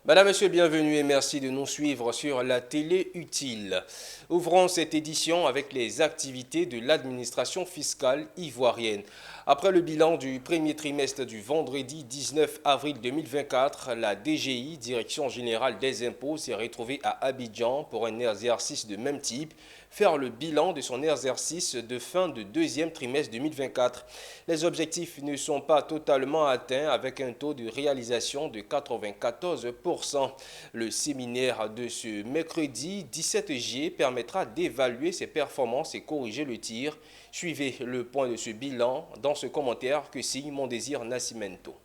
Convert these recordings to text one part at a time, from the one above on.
Madame, Monsieur, bienvenue et merci de nous suivre sur la télé utile. Ouvrons cette édition avec les activités de l'administration fiscale ivoirienne. Après le bilan du premier trimestre du vendredi 19 avril 2024, la DGI, Direction Générale des Impôts, s'est retrouvée à Abidjan pour un exercice de même type, faire le bilan de son exercice de fin de deuxième trimestre 2024. Les objectifs ne sont pas totalement atteints avec un taux de réalisation de 94%. Le séminaire de ce mercredi 17 juillet permettra d'évaluer ses performances et corriger le tir. Suivez le point de ce bilan dans ce commentaire que signe Mondésir Nascimento.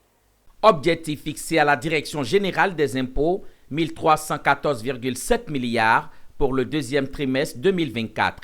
Objectif fixé à la Direction Générale des Impôts, 1314,7 milliards pour le deuxième trimestre 2024.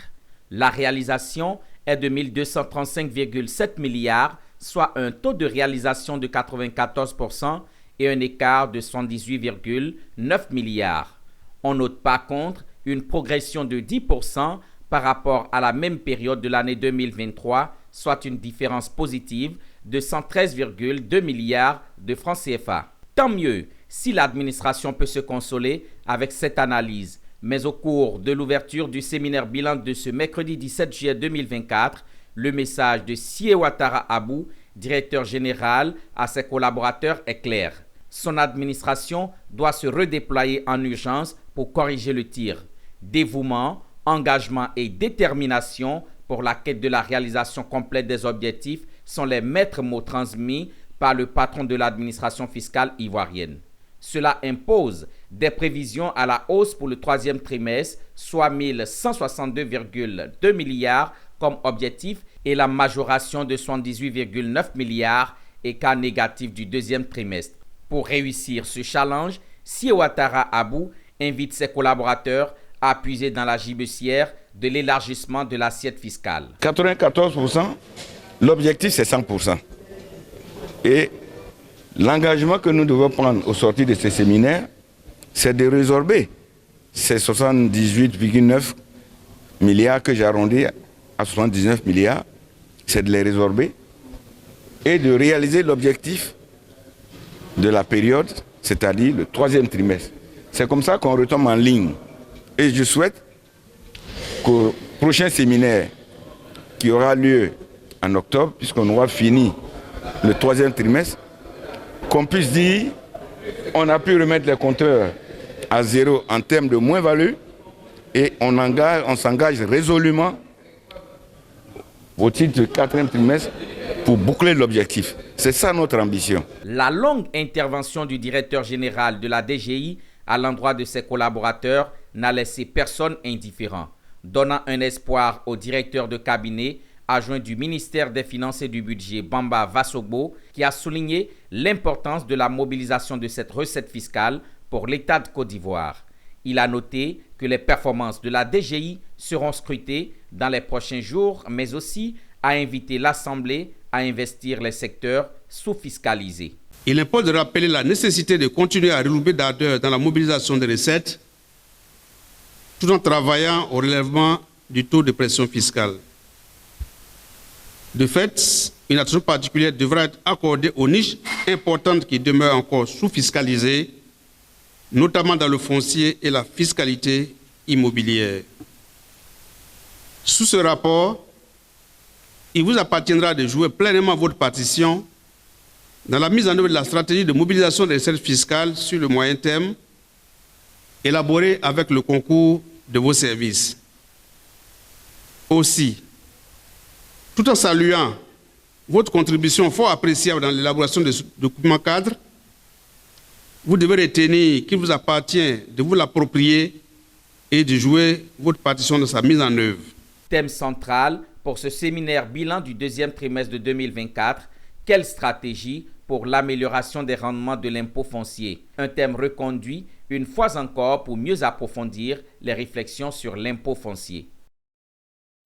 La réalisation est de 1235,7 milliards, soit un taux de réalisation de 94% et un écart de 118,9 milliards. On note par contre une progression de 10% par rapport à la même période de l'année 2023, soit une différence positive de 113,2 milliards de francs CFA. Tant mieux si l'administration peut se consoler avec cette analyse. Mais au cours de l'ouverture du séminaire bilan de ce mercredi 17 juillet 2024, le message de Siewatara Abou, directeur général, à ses collaborateurs est clair. Son administration doit se redéployer en urgence pour corriger le tir. Dévouement, engagement et détermination pour la quête de la réalisation complète des objectifs sont les maîtres mots transmis par le patron de l'administration fiscale ivoirienne. Cela impose des prévisions à la hausse pour le troisième trimestre, soit 1162,2 milliards comme objectif et la majoration de 78,9 milliards écart négatif du deuxième trimestre. Pour réussir ce challenge, Siewatara Abou invite ses collaborateurs à puiser dans la gibecière de l'élargissement de l'assiette fiscale. 94%, l'objectif c'est 100%. Et l'engagement que nous devons prendre au sortir de ces séminaires, c'est de résorber ces 78,9 milliards que j'ai arrondis à 79 milliards, c'est de les résorber et de réaliser l'objectif de la période, c'est-à-dire le troisième trimestre. C'est comme ça qu'on retombe en ligne. Et je souhaite qu'au prochain séminaire qui aura lieu en octobre, puisqu'on aura fini le troisième trimestre, qu'on puisse dire on a pu remettre les compteurs à zéro en termes de moins-value et on s'engage résolument au titre du quatrième trimestre pour boucler l'objectif. C'est ça notre ambition. La longue intervention du directeur général de la DGI à l'endroit de ses collaborateurs n'a laissé personne indifférent, donnant un espoir au directeur de cabinet adjoint du ministère des Finances et du Budget, Bamba Vassogbo, qui a souligné l'importance de la mobilisation de cette recette fiscale pour l'État de Côte d'Ivoire. Il a noté que les performances de la DGI seront scrutées dans les prochains jours, mais aussi a invité l'Assemblée à investir les secteurs sous-fiscalisés. Il importe de rappeler la nécessité de continuer à redoubler d'ardeur dans la mobilisation des recettes, tout en travaillant au relèvement du taux de pression fiscale. De fait, une attention particulière devra être accordée aux niches importantes qui demeurent encore sous-fiscalisées, notamment dans le foncier et la fiscalité immobilière. Sous ce rapport, il vous appartiendra de jouer pleinement votre partition dans la mise en œuvre de la stratégie de mobilisation des recettes fiscales sur le moyen terme, élaborée avec le concours de vos services. Aussi, tout en saluant votre contribution fort appréciable dans l'élaboration de ce document cadre, vous devez retenir qu'il vous appartient de vous l'approprier et de jouer votre partition dans sa mise en œuvre. Thème central pour ce séminaire bilan du deuxième trimestre de 2024, quelle stratégie pour l'amélioration des rendements de l'impôt foncier? Un thème reconduit une fois encore pour mieux approfondir les réflexions sur l'impôt foncier.